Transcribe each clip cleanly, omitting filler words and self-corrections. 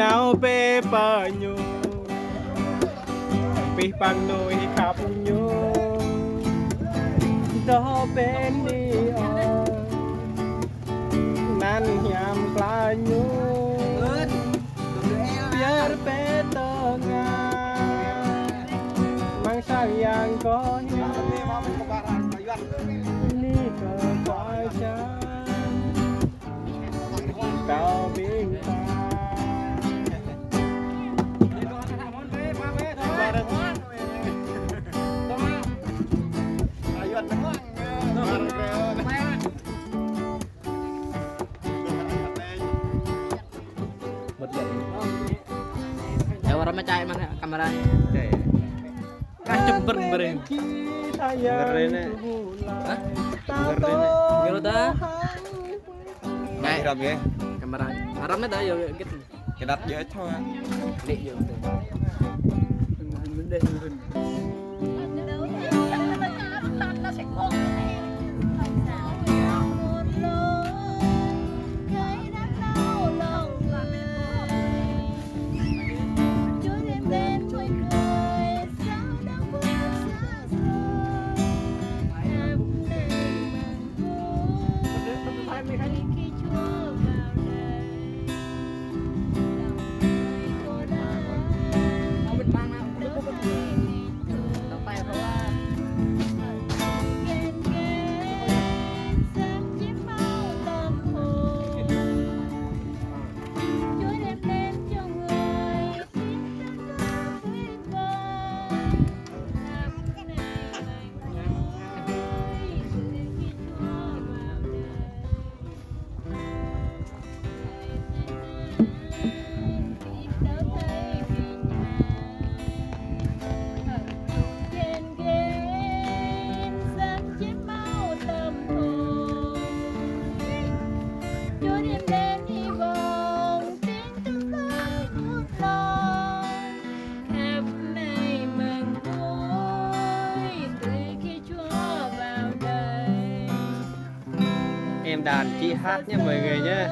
nào bê bờ nhô bê bằng nồi khắp nhô đó bên đi nan nhàm pla nhô biar bê tơ nga mang sang yang có nhô ni cờ qua cha cao biên ta ya orang macam mana kamera kacem beren ngeri nih ngeri dah Ngay rầm vậy. kamera haramnya dah ya gitu Cái đặt dễ thôi. dik ya em đàn chị hát nhé mọi người nhé.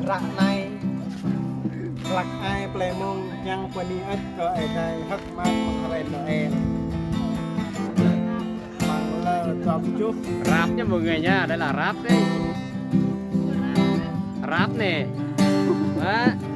Rạc này lạc ai ple mông yang pani ớt có ai này hắc mát mặc rèn Noel bằng lơ chọc chút rap nha mọi người nha, đây là rap đấy, rap nè. Đó.